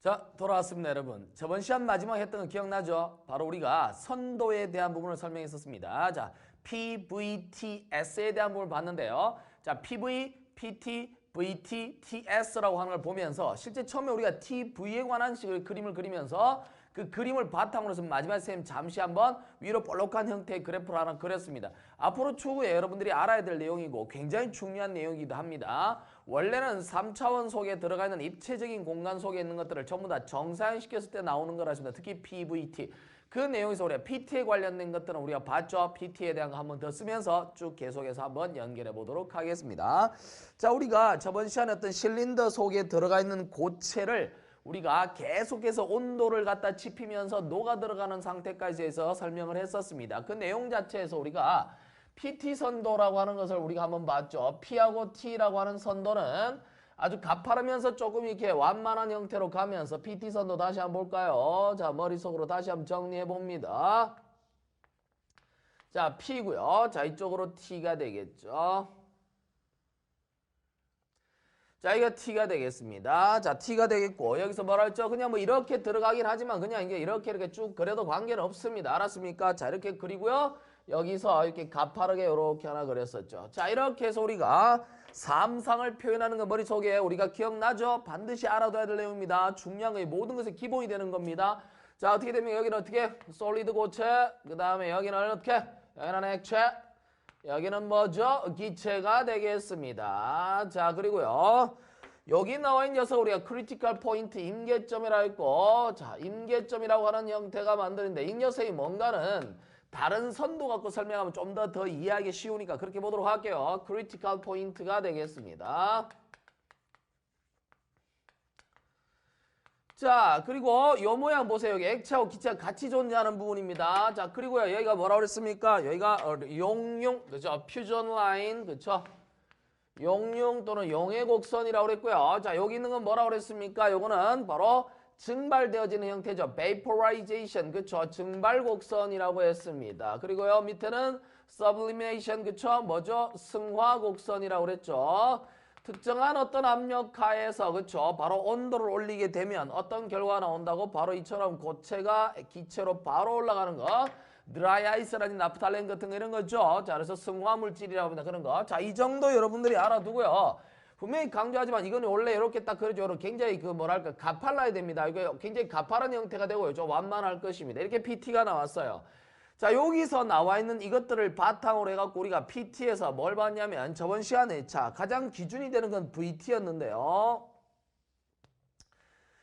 자, 돌아왔습니다, 여러분. 저번 시간 마지막 했던 거 기억나죠? 바로 우리가 선도에 대한 부분을 설명했었습니다. 자, PVTS에 대한 부분을 봤는데요. 자, PV, PT, VT, TS라고 하는 걸 보면서 실제 처음에 우리가 TV에 관한 식의 그림을 그리면서 그 그림을 바탕으로 해서 마지막 쌤 잠시 한번 위로 볼록한 형태의 그래프를 하나 그렸습니다. 앞으로 추후에 여러분들이 알아야 될 내용이고 굉장히 중요한 내용이기도 합니다. 원래는 3차원 속에 들어가 있는 입체적인 공간 속에 있는 것들을 전부 다 정사형시켰을 때 나오는 거라십니다. 특히 PVT. 그 내용에서 우리가 PT에 관련된 것들은 우리가 봤죠. PT에 대한 거 한번 더 쓰면서 쭉 계속해서 한번 연결해 보도록 하겠습니다. 자, 우리가 저번 시간에 어떤 실린더 속에 들어가 있는 고체를 우리가 계속해서 온도를 갖다 지피면서 녹아 들어가는 상태까지 해서 설명을 했었습니다. 그 내용 자체에서 우리가 PT 선도라고 하는 것을 우리가 한번 봤죠. P하고 T라고 하는 선도는 아주 가파르면서 조금 이렇게 완만한 형태로 가면서 PT 선도 다시 한번 볼까요? 자, 머릿속으로 다시 한번 정리해 봅니다. 자, P고요. 자, 이쪽으로 T가 되겠죠. 자, 이거 T가 되겠습니다. 자, T가 되겠고, 여기서 뭐라 했죠? 그냥 뭐 이렇게 들어가긴 하지만 그냥 이게 이렇게 쭉 그려도 관계는 없습니다. 알았습니까? 자, 이렇게 그리고요. 여기서 이렇게 가파르게 이렇게 하나 그렸었죠. 자, 이렇게 해서 우리가 삼상을 표현하는 거 머릿속에 우리가 기억나죠? 반드시 알아둬야 될 내용입니다. 중요한 거 모든 것의 기본이 되는 겁니다. 자, 어떻게 되면 여기는 어떻게? 솔리드 고체, 그 다음에 여기는 어떻게? 여기는 액체. 여기는 뭐죠? 기체가 되겠습니다. 자, 그리고요. 여기 나와 있는 녀석 우리가 크리티컬 포인트 임계점이라고 했고, 자, 임계점이라고 하는 형태가 만드는데 이 녀석이 뭔가는 다른 선도 갖고 설명하면 좀 더 이해하기 쉬우니까 그렇게 보도록 할게요. 크리티컬 포인트가 되겠습니다. 자, 그리고 요 모양 보세요. 여기 액체하고 기체가 같이 존재하는 부분입니다. 자, 그리고요. 여기가 뭐라고 그랬습니까? 여기가 용융, 그죠? 퓨전 라인, 그쵸? 용융 또는 용해 곡선이라고 그랬고요. 자, 여기 있는 건 뭐라고 그랬습니까? 요거는 바로 증발되어지는 형태죠. vaporization, 그쵸? 증발 곡선이라고 했습니다. 그리고요. 밑에는 sublimation, 그쵸? 뭐죠? 승화 곡선이라고 그랬죠. 특정한 어떤 압력하에서 그쵸 바로 온도를 올리게 되면 어떤 결과가 나온다고? 바로 이처럼 고체가 기체로 바로 올라가는 거. 드라이 아이스라든지 나프탈렌 같은 거 이런 거죠. 자, 그래서 승화물질이라고 합니다. 그런 거. 자, 이 정도 여러분들이 알아두고요. 분명히 강조하지만 이거는 원래 이렇게 딱 그려줘. 굉장히 그 뭐랄까 가팔라야 됩니다. 이거 굉장히 가파른 형태가 되고요. 좀 완만할 것입니다. 이렇게 PT가 나왔어요. 자, 여기서 나와 있는 이것들을 바탕으로 해갖고 우리가 PT에서 뭘 봤냐면 저번 시간에 자, 가장 기준이 되는 건 VT였는데요.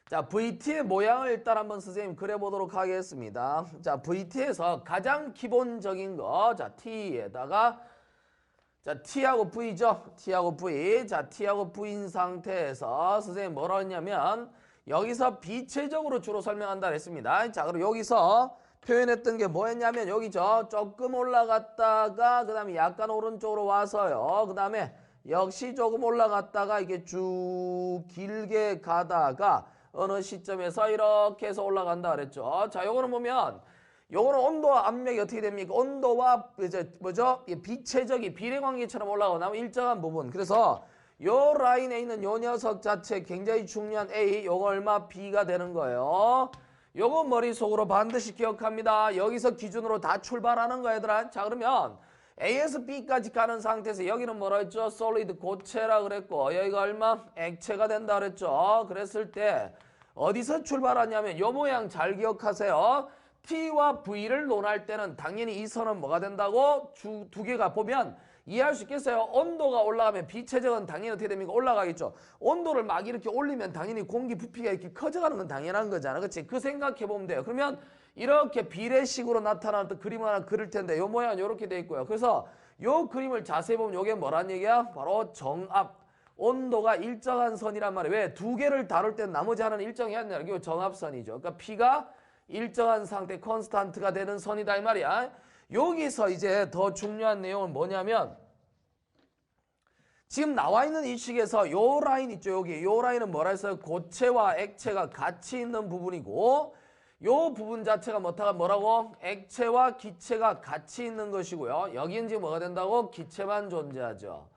자, VT의 모양을 일단 한번 선생님 그려보도록 하겠습니다. 자, VT에서 가장 기본적인 거, 자, T에다가 자, T하고 V죠? T하고 V. 자, T하고 V인 상태에서 선생님 뭐라 했냐면 여기서 비체적으로 주로 설명한다 그랬습니다. 자, 그리고 여기서 표현했던 게 뭐였냐면 여기죠. 조금 올라갔다가 그 다음에 약간 오른쪽으로 와서요. 그 다음에 역시 조금 올라갔다가 이게 쭉 길게 가다가 어느 시점에서 이렇게 해서 올라간다 그랬죠. 자, 요거는 보면 요거는 온도와 압력이 어떻게 됩니까? 온도와 이제 뭐죠? 비체적이 비례관계처럼 올라가고 나면 일정한 부분. 그래서 요 라인에 있는 요 녀석 자체 굉장히 중요한 A, 요거 얼마? B가 되는 거예요. 요거 머릿속으로 반드시 기억합니다. 여기서 기준으로 다 출발하는 거야, 얘들아. 자, 그러면 A에서 B까지 가는 상태에서 여기는 뭐라 했죠? solid 고체라 그랬고 여기가 얼마? 액체가 된다 그랬죠. 그랬을 때 어디서 출발하냐면 요 모양 잘 기억하세요. T와 V를 논할 때는 당연히 이 선은 뭐가 된다고? 두 개가 보면 이해할 수 있겠어요? 온도가 올라가면 비체적은 당연히 어떻게 됩니까? 올라가겠죠. 온도를 막 이렇게 올리면 당연히 공기 부피가 이렇게 커져가는 건 당연한 거잖아. 그치? 그 생각해 보면 돼요. 그러면 이렇게 비례식으로 나타나는 그림을 하나 그릴 텐데 요 모양은 이렇게 돼 있고요. 그래서 요 그림을 자세히 보면 요게 뭐란 얘기야? 바로 정압. 온도가 일정한 선이란 말이에요. 왜? 두 개를 다룰 때는 나머지 하나는 일정해야 된다. 이게 정압선이죠. 그러니까 P가 일정한 상태 컨스탄트가 되는 선이다 이 말이야. 여기서 이제 더 중요한 내용은 뭐냐면 지금 나와 있는 이 식에서 요 라인 있죠. 여기 요 라인은 뭐라 했어요? 고체와 액체가 같이 있는 부분이고 요 부분 자체가 뭐라고? 액체와 기체가 같이 있는 것이고요. 여기는 지금 뭐가 된다고? 기체만 존재하죠.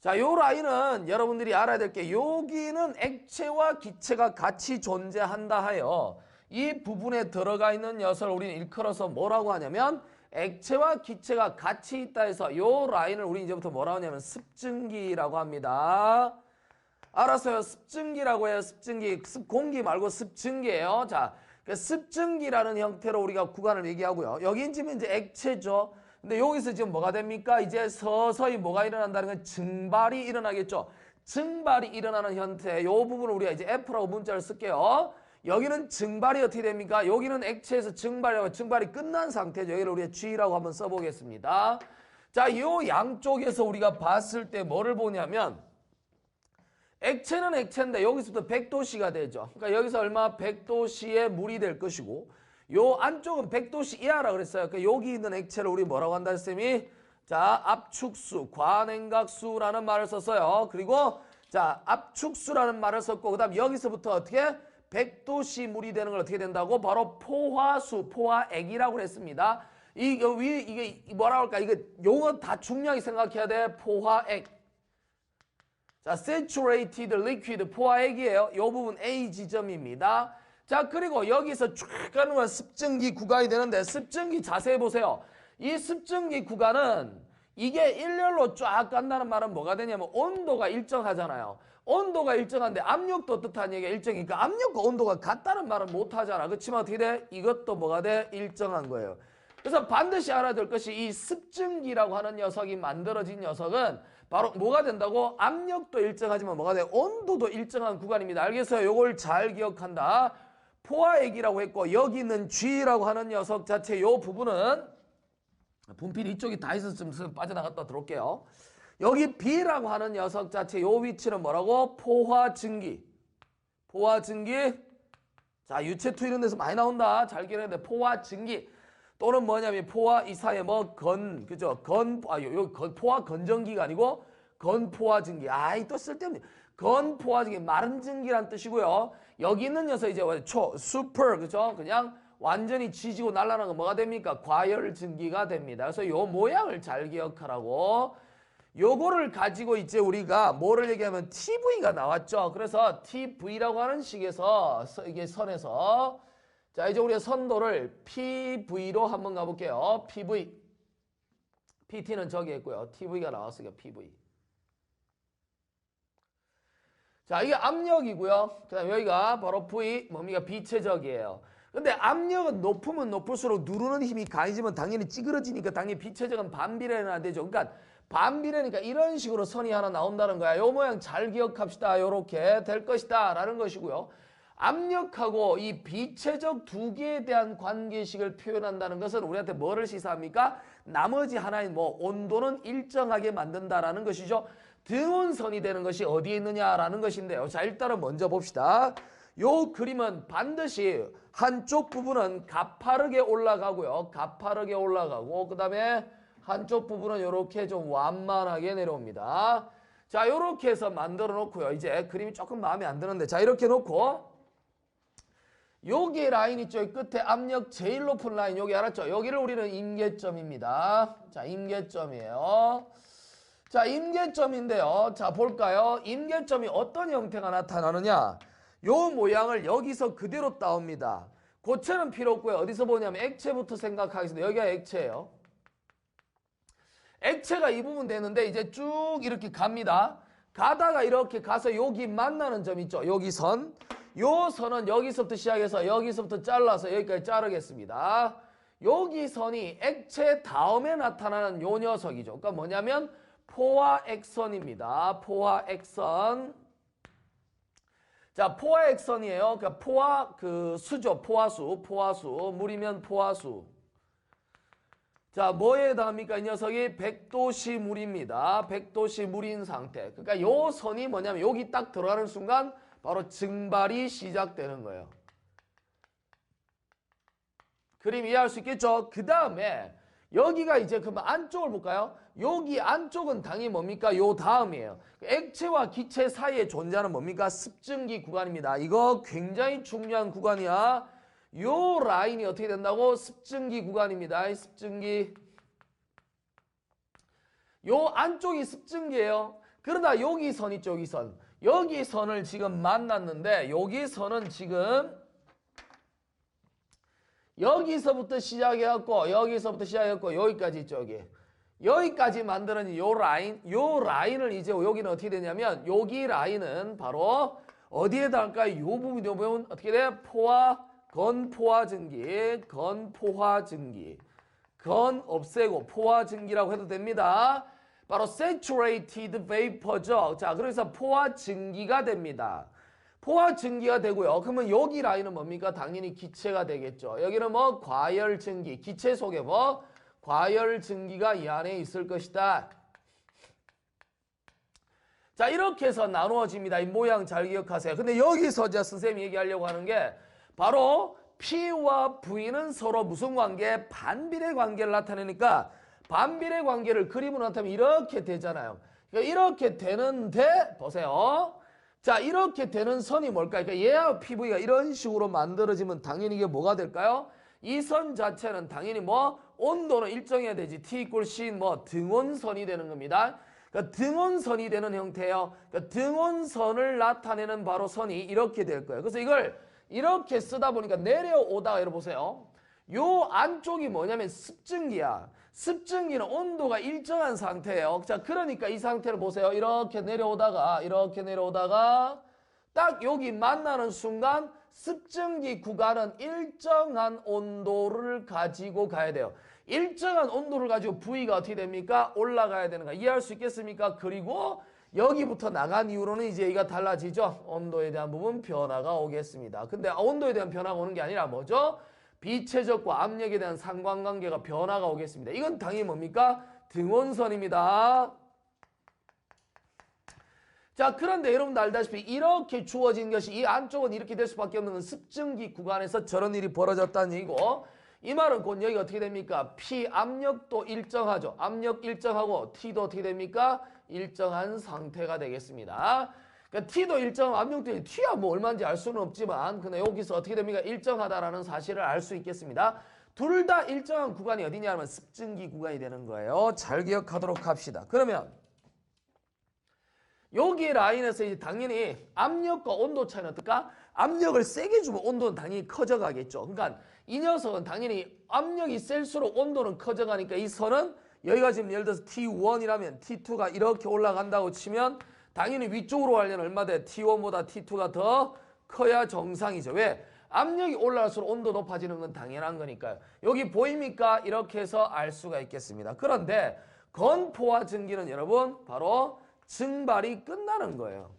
자, 요 라인은 여러분들이 알아야 될 게 여기는 액체와 기체가 같이 존재한다 하여 이 부분에 들어가 있는 녀석을 우리는 일컬어서 뭐라고 하냐면 액체와 기체가 같이 있다 해서 요 라인을 우리 이제부터 뭐라고 하냐면 습증기라고 합니다. 알았어요. 습증기라고 해요. 습증기. 공기 말고 습증기예요. 자, 그 습증기라는 형태로 우리가 구간을 얘기하고요. 여긴 지금 이제 액체죠. 근데 여기서 지금 뭐가 됩니까? 이제 서서히 뭐가 일어난다는 건 증발이 일어나겠죠. 증발이 일어나는 형태. 이 부분을 우리가 이제 F라고 문자를 쓸게요. 여기는 증발이 어떻게 됩니까? 여기는 액체에서 증발이 끝난 상태죠. 여기를 우리가 G라고 한번 써보겠습니다. 자, 이 양쪽에서 우리가 봤을 때 뭐를 보냐면 액체는 액체인데 여기서부터 100도씨가 되죠. 그러니까 여기서 얼마? 100도씨의 물이 될 것이고 요 안쪽은 100도씨 이하라 그랬어요. 그러니까 여기 있는 액체를 우리 뭐라고 한다 쌤이? 자, 압축수, 과냉각수라는 말을 썼어요. 그리고 자, 압축수라는 말을 썼고 그다음 여기서부터 어떻게? 100도씨 물이 되는 걸 어떻게 된다고? 바로 포화수, 포화액이라고 그랬습니다. 이게 뭐라고 할까? 이거 용어 다 중요하게 생각해야 돼. 포화액. 자, saturated liquid 포화액이에요. 이 부분 A 지점입니다. 자, 그리고 여기서 쭉 가는 건 습증기 구간이 되는데 습증기 자세히 보세요. 이 습증기 구간은 이게 일렬로 쫙 간다는 말은 뭐가 되냐면 온도가 일정하잖아요. 온도가 일정한데 압력도 뜻한 얘기가 일정이니까 압력과 온도가 같다는 말은 못하잖아. 그렇지만 어떻게 돼? 이것도 뭐가 돼? 일정한 거예요. 그래서 반드시 알아야 될 것이 이 습증기라고 하는 녀석이 만들어진 녀석은 바로 뭐가 된다고? 압력도 일정하지만 뭐가 돼? 온도도 일정한 구간입니다. 알겠어요? 요걸 잘 기억한다. 포화액이라고 했고 여기 있는 G라고 하는 녀석 자체 요 부분은 분필이 이쪽이 다 있었으면 빠져나갔다 들어올게요. 여기 B라고 하는 녀석 자체 요 위치는 뭐라고? 포화증기. 포화증기. 자, 유체투 이런 데서 많이 나온다. 잘 기억해야 돼. 포화증기. 또는 뭐냐면 포화 이 사이에 뭐 그죠? 포화 건전기가 아니고 건포화증기. 아이 또 쓸데없네. 건포화증기 마른 증기란 뜻이고요. 여기 있는 녀석 이제 슈퍼 그죠? 그냥 완전히 지지고 날아가는 거 뭐가 됩니까? 과열증기가 됩니다. 그래서 요 모양을 잘 기억하라고. 요거를 가지고 이제 우리가 뭐를 얘기하면 TV가 나왔죠. 그래서 TV라고 하는 식에서 이게 선에서 자, 이제 우리가 선도를 PV로 한번 가볼게요. PV. PT는 저기 했고요. TV가 나왔으니까 PV. 자, 이게 압력이고요. 그 다음에 여기가 바로 V, 뭡니까? 비체적이에요. 근데 압력은 높으면 높을수록 누르는 힘이 강해지면 당연히 찌그러지니까 당연히 비체적은 반비례는 안 되죠. 그러니까 반비례니까 이런 식으로 선이 하나 나온다는 거야. 요 모양 잘 기억합시다. 요렇게 될 것이다. 라는 것이고요. 압력하고 이 비체적 두 개에 대한 관계식을 표현한다는 것은 우리한테 뭐를 시사합니까? 나머지 하나인 뭐 온도는 일정하게 만든다라는 것이죠. 등온선이 되는 것이 어디에 있느냐라는 것인데요. 자, 일단은 먼저 봅시다. 요 그림은 반드시 한쪽 부분은 가파르게 올라가고요. 가파르게 올라가고 그 다음에 한쪽 부분은 이렇게 좀 완만하게 내려옵니다. 자, 이렇게 해서 만들어 놓고요. 이제 그림이 조금 마음에 안 드는데 자, 이렇게 놓고 여기 라인 있죠. 끝에 압력 제일 높은 라인 여기 알았죠? 여기를 우리는 임계점입니다. 자, 임계점이에요. 자, 임계점인데요. 자, 볼까요? 임계점이 어떤 형태가 나타나느냐? 요 모양을 여기서 그대로 따옵니다. 고체는 필요 없고요. 어디서 보냐면 액체부터 생각하겠습니다. 여기가 액체예요. 액체가 이 부분 되는데 이제 쭉 이렇게 갑니다. 가다가 이렇게 가서 여기 만나는 점 있죠. 여기 선. 요 선은 여기서부터 시작해서 여기서부터 잘라서 여기까지 자르겠습니다. 여기 선이 액체 다음에 나타나는 요 녀석이죠. 그러니까 뭐냐면 포화액선입니다. 포화액선. 자, 포화액선이에요. 그러니까 포화 수죠. 포화수. 물이면 포화수. 자, 뭐에 해당합니까? 이 녀석이 100도씨 물입니다. 100도씨 물인 상태. 그러니까 요 선이 뭐냐면 여기 딱 들어가는 순간 바로 증발이 시작되는 거예요. 그림 이해할 수 있겠죠? 그 다음에 여기가 이제 그러면 안쪽을 볼까요? 여기 안쪽은 당연히 뭡니까? 요 다음이에요. 액체와 기체 사이에 존재하는 뭡니까? 습증기 구간입니다. 이거 굉장히 중요한 구간이야. 요 라인이 어떻게 된다고? 습증기 구간입니다. 습증기. 요 안쪽이 습증기예요. 그러다 여기 선 있죠, 여기 선. 여기 선을 지금 만났는데 여기 선은 지금 여기서부터 시작해갖고 여기까지 있죠, 여기. 여기까지 만드는 요 라인을 이제 여기는 어떻게 되냐면 여기 라인은 바로 어디에다 할까요? 요 부분이 보면 어떻게 돼? 건포화 증기. 건 없애고 포화 증기라고 해도 됩니다. 바로 saturated vapor죠. 자, 그래서 포화 증기가 됩니다. 포화 증기가 되고요. 그러면 여기 라인은 뭡니까? 당연히 기체가 되겠죠. 여기는 뭐 과열 증기, 기체 속에 뭐 과열 증기가 이 안에 있을 것이다. 자, 이렇게 해서 나누어집니다. 이 모양 잘 기억하세요. 근데 여기서 이제 선생님이 얘기하려고 하는 게 바로 P와 V는 서로 무슨 관계? 반비례 관계를 나타내니까 반비례 관계를 그림으로 나타내면 이렇게 되잖아요. 그러니까 이렇게 되는데 보세요. 자, 이렇게 되는 선이 뭘까요? 그러니까 얘와 PV가 이런 식으로 만들어지면 당연히 이게 뭐가 될까요? 이 선 자체는 당연히 뭐 온도는 일정해야 되지. T = C 뭐 등온선이 되는 겁니다. 그러니까 등온선이 되는 형태예요. 그러니까 등온선을 나타내는 바로 선이 이렇게 될 거예요. 그래서 이걸 이렇게 쓰다 보니까 내려오다가 여러분 보세요. 요 안쪽이 뭐냐면 습증기야. 습증기는 온도가 일정한 상태예요. 자, 그러니까 이 상태를 보세요. 이렇게 내려오다가 딱 여기 만나는 순간 습증기 구간은 일정한 온도를 가지고 가야 돼요. 일정한 온도를 가지고 V가 어떻게 됩니까? 올라가야 되는 거 이해할 수 있겠습니까? 그리고 여기부터 나간 이후로는 이제 이가 달라지죠. 온도에 대한 부분 변화가 오겠습니다. 근데 온도에 대한 변화가 오는 게 아니라 뭐죠? 비체적과 압력에 대한 상관관계가 변화가 오겠습니다. 이건 당연히 뭡니까? 등온선입니다. 자, 그런데 여러분도 알다시피 이렇게 주어진 것이 이 안쪽은 이렇게 될 수밖에 없는 건 습증기 구간에서 저런 일이 벌어졌다는 얘기고 이 말은 곧 여기가 어떻게 됩니까? P 압력도 일정하죠. 압력 일정하고 T도 어떻게 됩니까? 일정한 상태가 되겠습니다. 그러니까 T도 일정하고 압력도 T야 뭐 얼마인지 알 수는 없지만 근데 여기서 어떻게 됩니까? 일정하다라는 사실을 알 수 있겠습니다. 둘 다 일정한 구간이 어디냐면 습증기 구간이 되는 거예요. 잘 기억하도록 합시다. 그러면 여기 라인에서 이제 당연히 압력과 온도 차이는 어떨까? 압력을 세게 주면 온도는 당연히 커져가겠죠. 그러니까 이 녀석은 당연히 압력이 셀수록 온도는 커져가니까 이 선은 여기가 지금 예를 들어서 T1이라면 T2가 이렇게 올라간다고 치면 당연히 위쪽으로 가려면 얼마 돼? T1보다 T2가 더 커야 정상이죠. 왜? 압력이 올라갈수록 온도 높아지는 건 당연한 거니까요. 여기 보입니까? 이렇게 해서 알 수가 있겠습니다. 그런데 건포화 증기는 여러분 바로 증발이 끝나는 거예요.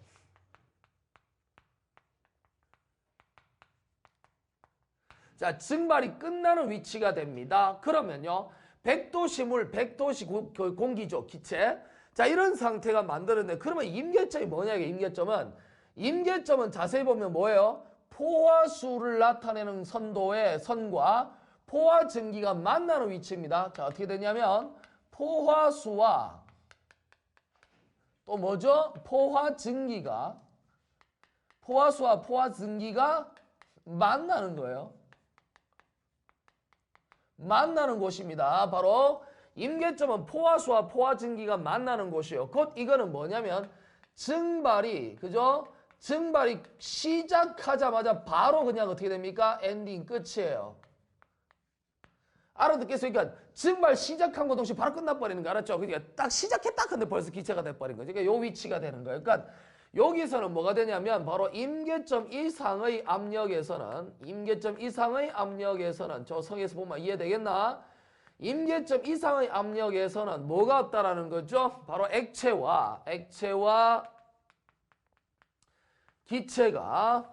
자, 증발이 끝나는 위치가 됩니다. 그러면요. 100도씨 물, 100도씨 공기죠. 기체. 자, 이런 상태가 만들어졌는데 그러면 임계점이 뭐냐? 임계점은 자세히 보면 뭐예요? 포화수를 나타내는 선도의 선과 포화 증기가 만나는 위치입니다. 자, 어떻게 되냐면 포화수와 또 뭐죠? 포화수와 포화 증기가 만나는 거예요. 만나는 곳입니다. 바로 임계점은 포화수와 포화 증기가 만나는 곳이에요. 곧 이거는 뭐냐면 증발이 그죠? 증발이 시작하자마자 바로 그냥 어떻게 됩니까? 엔딩 끝이에요. 알아듣겠어요? 그러니까 증발 시작한 것 동시에 바로 끝나버리는 거 알았죠? 그러니까 딱 시작했다 근데 벌써 기체가 돼버린 거죠. 그러니까 요 위치가 되는 거예요. 그러니까 여기서는 뭐가 되냐면 바로 임계점 이상의 압력에서는 저 성에서 보면 이해되겠나? 임계점 이상의 압력에서는 뭐가 없다라는 거죠? 바로 액체와 기체가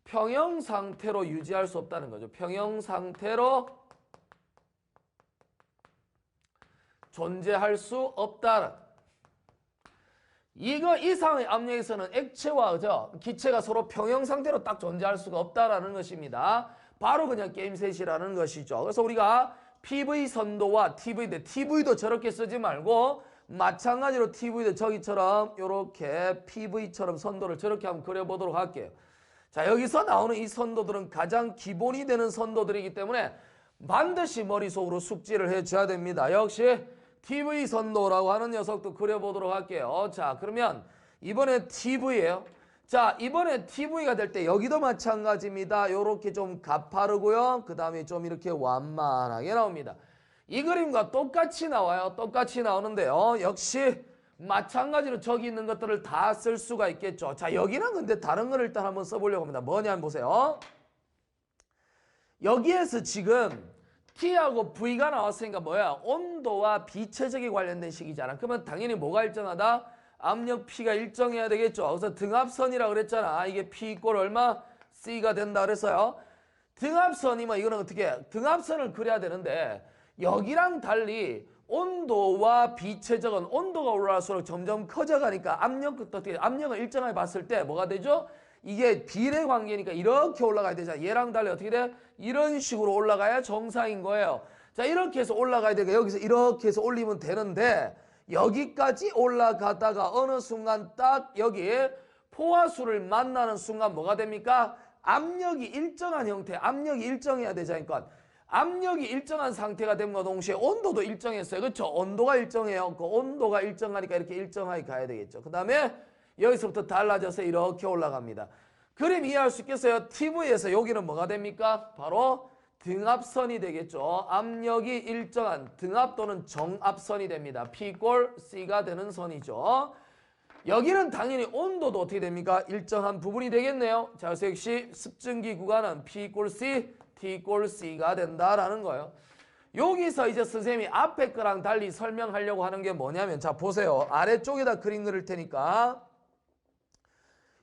평형 상태로 유지할 수 없다는 거죠. 평형 상태로 존재할 수 없다. 이거 이상의 압력에서는 액체와 기체가 서로 평형 상태로 딱 존재할 수가 없다라는 것입니다. 바로 그냥 게임셋이라는 것이죠. 그래서 우리가 PV 선도와 TV인데 TV도 저렇게 쓰지 말고 마찬가지로 TV도 저기처럼 이렇게 PV처럼 선도를 저렇게 한번 그려보도록 할게요. 자, 여기서 나오는 이 선도들은 가장 기본이 되는 선도들이기 때문에 반드시 머릿속으로 숙지를 해줘야 됩니다. 역시 TV 선도라고 하는 녀석도 그려보도록 할게요. 자, 그러면 이번에 TV예요. 자, 이번에 TV가 될 때 여기도 마찬가지입니다. 요렇게 좀 가파르고요. 그 다음에 좀 이렇게 완만하게 나옵니다. 이 그림과 똑같이 나와요. 똑같이 나오는데요. 역시 마찬가지로 저기 있는 것들을 다 쓸 수가 있겠죠. 자, 여기는 근데 다른 걸 일단 한번 써보려고 합니다. 뭐냐 한번 보세요. 여기에서 지금 T하고 V가 나왔으니까 뭐야? 온도와 비체적이 관련된 식이잖아. 그러면 당연히 뭐가 일정하다? 압력 P가 일정해야 되겠죠. 그래서 등압선이라 그랬잖아. 이게 P 이꼴 얼마? C가 된다 그랬어요. 등압선이면 이거는 어떻게 해? 등압선을 그려야 되는데 여기랑 달리 온도와 비체적은 온도가 올라갈수록 점점 커져가니까 압력도 어떻게 압력을 일정하게 봤을 때 뭐가 되죠? 이게 비례 관계니까 이렇게 올라가야 되잖아. 얘랑 달리 어떻게 돼? 이런 식으로 올라가야 정상인 거예요. 자, 이렇게 해서 올라가야 되니까 여기서 이렇게 해서 올리면 되는데 여기까지 올라가다가 어느 순간 딱 여기에 포화수를 만나는 순간 뭐가 됩니까? 압력이 일정한 형태, 압력이 일정해야 되자니까 압력이 일정한 상태가 됨과 동시에 온도도 일정했어요. 그렇죠? 온도가 일정해요. 그 온도가 일정하니까 이렇게 일정하게 가야 되겠죠. 그 다음에 여기서부터 달라져서 이렇게 올라갑니다. 그림 이해할 수 있겠어요? TV에서 여기는 뭐가 됩니까? 바로 등압선이 되겠죠. 압력이 일정한 등압 또는 정압선이 됩니다. P 꼴 C가 되는 선이죠. 여기는 당연히 온도도 어떻게 됩니까? 일정한 부분이 되겠네요. 자, 그래서 역시 습증기 구간은 P 꼴 C, T 꼴 C가 된다라는 거예요. 여기서 이제 선생님이 앞에 거랑 달리 설명하려고 하는 게 뭐냐면 자, 보세요. 아래쪽에다 그림 그릴 테니까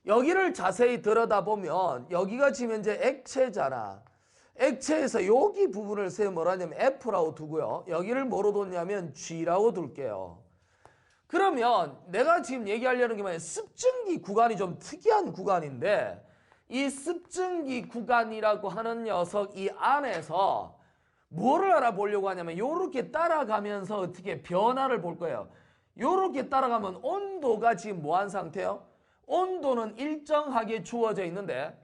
여기를 자세히 들여다보면 여기가 지금 현재 액체잖아. 액체에서 여기 부분을 세 뭐라 하냐면 F라고 두고요. 여기를 뭐로 뒀냐면 G라고 둘게요. 그러면 내가 지금 얘기하려는 게 뭐냐면 습증기 구간이 좀 특이한 구간인데 이 습증기 구간이라고 하는 녀석 이 안에서 뭐를 알아보려고 하냐면 요렇게 따라가면서 어떻게 변화를 볼 거예요. 요렇게 따라가면 온도가 지금 뭐한 상태요? 온도는 일정하게 주어져 있는데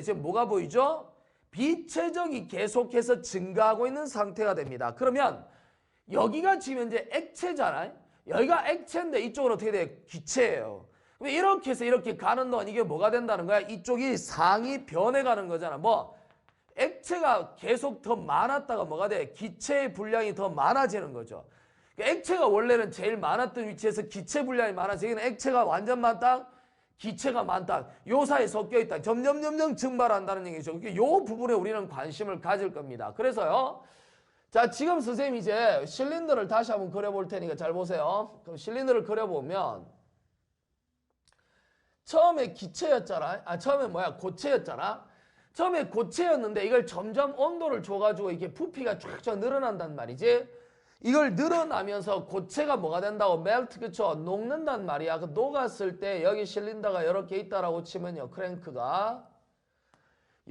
지금 뭐가 보이죠? 비체적이 계속해서 증가하고 있는 상태가 됩니다. 그러면 여기가 지금 현재 액체잖아요. 여기가 액체인데 이쪽은 어떻게 돼요? 기체예요. 이렇게 해서 이렇게 가는 동안 이게 뭐가 된다는 거야? 이쪽이 상이 변해가는 거잖아. 뭐 액체가 계속 더 많았다가 뭐가 돼? 기체의 분량이 더 많아지는 거죠. 액체가 원래는 제일 많았던 위치에서 기체 분량이 많아지기는 액체가 완전 많다? 기체가 많다. 요 사이에 섞여 있다. 점점 증발한다는 얘기죠. 요 부분에 우리는 관심을 가질 겁니다. 그래서요. 자, 지금 선생님이 이제 실린더를 다시 한번 그려볼 테니까 잘 보세요. 그럼 실린더를 그려보면 처음에 기체였잖아. 처음에 고체였잖아. 처음에 고체였는데 이걸 점점 온도를 줘가지고 이게 부피가 쫙쫙 늘어난단 말이지. 이걸 늘어나면서 고체가 뭐가 된다고? 멜트, 그쵸? 녹는단 말이야. 그 녹았을 때 여기 실린더가 이렇게 있다라고 치면요. 크랭크가.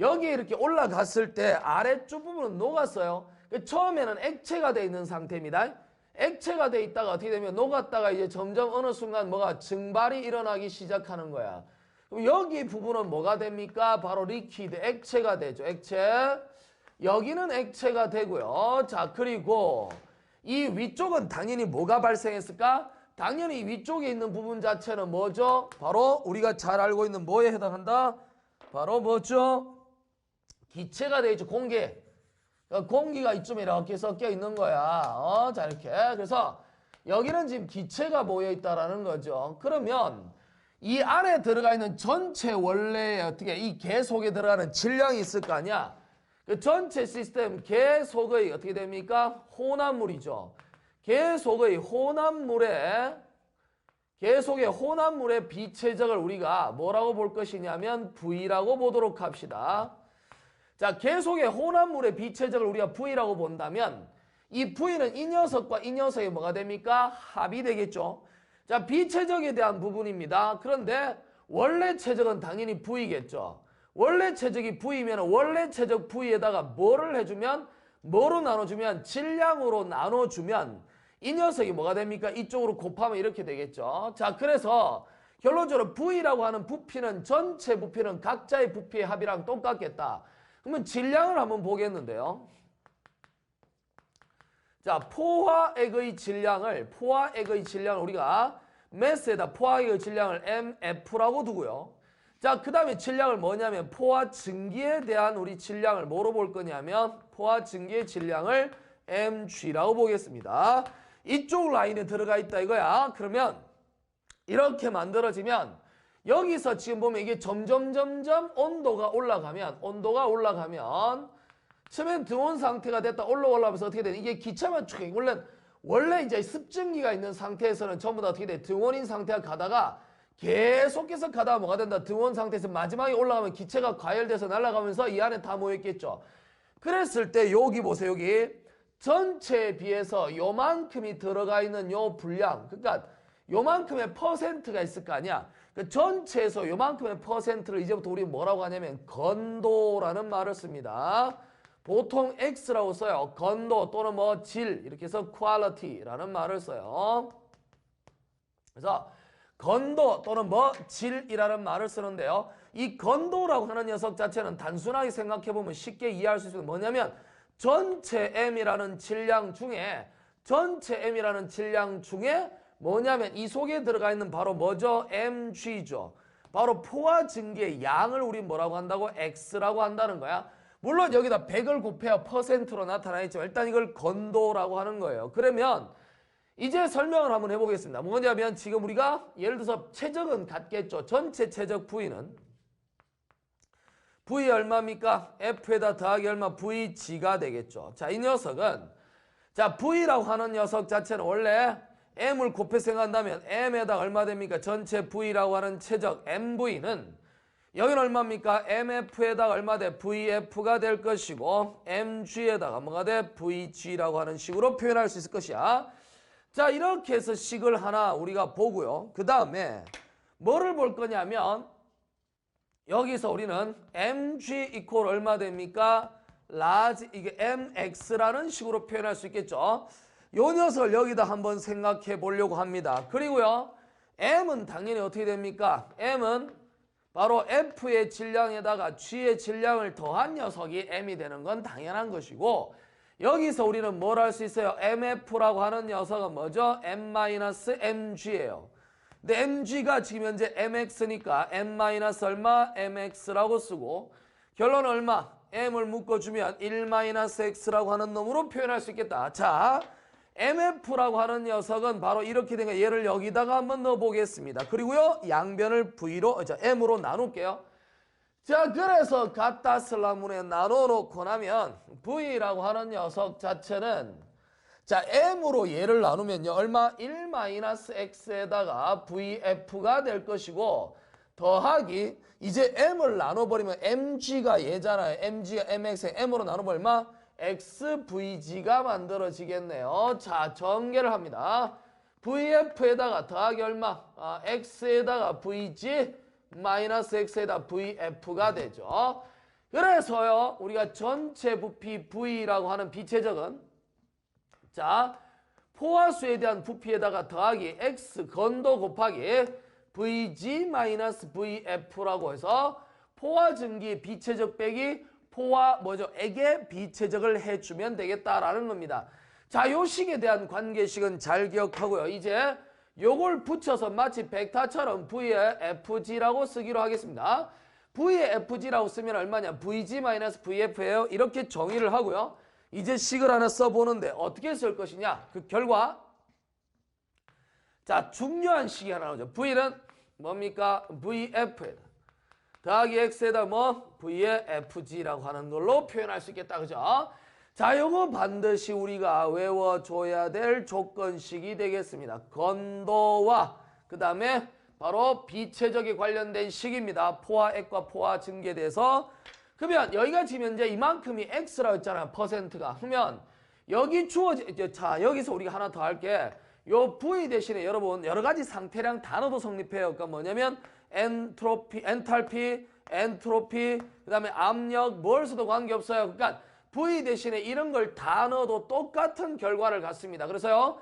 여기 이렇게 올라갔을 때 아래쪽 부분은 녹았어요. 처음에는 액체가 돼 있는 상태입니다. 액체가 돼 있다가 어떻게 되면 녹았다가 이제 점점 어느 순간 뭐가 증발이 일어나기 시작하는 거야. 그럼 여기 부분은 뭐가 됩니까? 바로 리퀴드, 액체가 되죠. 액체. 여기는 액체가 되고요. 자, 그리고 이 위쪽은 당연히 뭐가 발생했을까? 당연히 위쪽에 있는 부분 자체는 뭐죠? 바로 우리가 잘 알고 있는 뭐에 해당한다? 바로 뭐죠? 기체가 되어 있죠. 공기. 공기가 이쯤에 이렇게 섞여 있는 거야. 자, 이렇게. 그래서 여기는 지금 기체가 모여 있다라는 거죠. 그러면 이 안에 들어가 있는 전체 원래 어떻게 이 개 속에 들어가는 질량이 있을 거 아니야? 그 전체 시스템 개 속의 어떻게 됩니까? 혼합물이죠. 개 속의 혼합물의 비체적을 우리가 뭐라고 볼 것이냐면 V라고 보도록 합시다. 자, 개 속의 혼합물의 비체적을 우리가 V라고 본다면 이 V는 이 녀석과 이 녀석이 뭐가 됩니까? 합이 되겠죠. 자, 비체적에 대한 부분입니다. 그런데 원래 체적은 당연히 V겠죠. 원래 체적이 V면 원래 체적 V에다가 뭐를 해주면 뭐로 나눠주면 질량으로 나눠주면 이 녀석이 뭐가 됩니까? 이쪽으로 곱하면 이렇게 되겠죠. 자, 그래서 결론적으로 V라고 하는 부피는 전체 부피는 각자의 부피의 합이랑 똑같겠다. 그러면 질량을 한번 보겠는데요. 자, 포화액의 질량을 우리가 매스에다 포화액의 질량을 MF라고 두고요. 자, 그 다음에 질량을 뭐냐면 포화 증기에 대한 우리 질량을 뭐로 볼 거냐면 포화 증기의 질량을 mg라고 보겠습니다. 이쪽 라인에 들어가 있다 이거야. 그러면 이렇게 만들어지면 여기서 지금 보면 이게 점점 온도가 올라가면 처음엔 등온 상태가 됐다 올라가면서 어떻게 되냐. 이게 기차만 쭉 원래 이제 습증기가 있는 상태에서는 전부 다 어떻게 돼? 등온인 상태가 가다가 계속해서 가다가 뭐가 된다? 등온 상태에서 마지막에 올라가면 기체가 과열돼서 날아가면서 이 안에 다 모였겠죠. 그랬을 때 여기 보세요. 여기 전체에 비해서 요만큼이 들어가 있는 요 분량, 그러니까 요만큼의 퍼센트가 있을 거 아니야. 그 전체에서 요만큼의 퍼센트를 이제부터 우리 뭐라고 하냐면 건도라는 말을 씁니다. 보통 X라고 써요. 건도 또는 뭐 질 이렇게 해서 quality라는 말을 써요. 그래서 건도 또는 뭐 질이라는 말을 쓰는데요. 이 건도라고 하는 녀석 자체는 단순하게 생각해보면 쉽게 이해할 수 있는 뭐냐면 전체 M이라는 질량 중에 뭐냐면 이 속에 들어가 있는 바로 뭐죠? mg죠. 바로 포화 증기의 양을 우리 뭐라고 한다고? x라고 한다는 거야. 물론 여기다 100을 곱해야 퍼센트로 나타나 있지만 일단 이걸 건도라고 하는 거예요. 그러면 이제 설명을 한번 해보겠습니다. 뭐냐면 지금 우리가 예를 들어서 최적은 같겠죠. 전체 최적 V는 V 얼마입니까? F에다 더하기 얼마? VG가 되겠죠. 자, 이 녀석은 자 V라고 하는 녀석 자체는 원래 M을 곱해 생각한다면 M에다 얼마 됩니까? 전체 V라고 하는 최적 MV는 여기는 얼마입니까? MF에다가 얼마 돼? VF가 될 것이고 MG에다가 뭐가 돼? VG라고 하는 식으로 표현할 수 있을 것이야. 자, 이렇게 해서 식을 하나 우리가 보고요. 그 다음에 뭐를 볼 거냐면 여기서 우리는 mg 이퀄 얼마 됩니까? large 이게 mx라는 식으로 표현할 수 있겠죠. 요 녀석을 여기다 한번 생각해 보려고 합니다. 그리고요. m은 당연히 어떻게 됩니까? m은 바로 f의 질량에다가 g의 질량을 더한 녀석이 m이 되는 건 당연한 것이고 여기서 우리는 뭘 할 수 있어요? mf라고 하는 녀석은 뭐죠? m-mg예요. 근데 mg가 지금 현재 mx니까 m- 얼마? mx라고 쓰고 결론은 얼마? m을 묶어주면 1-x라고 하는 놈으로 표현할 수 있겠다. 자, mf라고 하는 녀석은 바로 이렇게 된 거 얘를 여기다가 한번 넣어보겠습니다. 그리고요 양변을 v로 m으로 나눌게요. 자, 그래서 갖다 슬라문에 나눠놓고 나면 v라고 하는 녀석 자체는 자, m으로 얘를 나누면요. 얼마? 1-x에다가 vf가 될 것이고 더하기 이제 m을 나눠버리면 mg가 얘잖아요. mg가 mx, m으로 나눠버리면 얼마? xvg가 만들어지겠네요. 자, 전개를 합니다. vf에다가 더하기 얼마? x에다가 vg 마이너스 x에다 vf가 되죠. 그래서요. 우리가 전체 부피 v라고 하는 비체적은 자, 포화수에 대한 부피에다가 더하기 x 건도 곱하기 vg-vf라고 해서 포화증기 비체적 빼기 포화 액의 비체적을 해주면 되겠다라는 겁니다. 자, 요 식에 대한 관계식은 잘 기억하고요. 이제 요걸 붙여서 마치 벡터처럼 v의 fg라고 쓰기로 하겠습니다. v의 fg라고 쓰면 얼마냐? vg-vf예요. 이렇게 정의를 하고요. 이제 식을 하나 써보는데 어떻게 쓸 것이냐? 그 결과 자, 중요한 식이 하나 나오죠. v는 뭡니까? vf에다 더하기 x에다 뭐? v의 fg라고 하는 걸로 표현할 수 있겠다. 그죠? 자, 요거 반드시 우리가 외워줘야 될 조건식이 되겠습니다. 건도와 그 다음에 바로 비체적에 관련된 식입니다. 포화액과 포화 증기에 대해서. 그러면 여기가 지금 현재 이만큼이 x라고 했잖아요. 퍼센트가. 그러면 여기 자, 여기서 우리가 하나 더 할게. 요 v 대신에 여러분 여러 가지 상태량 단어도 성립해요. 그러니까 뭐냐면 엔탈피, 엔트로피, 그 다음에 압력, 뭘 써도 관계없어요. 그러니까 v 대신에 이런 걸 다 넣어도 똑같은 결과를 갖습니다. 그래서요.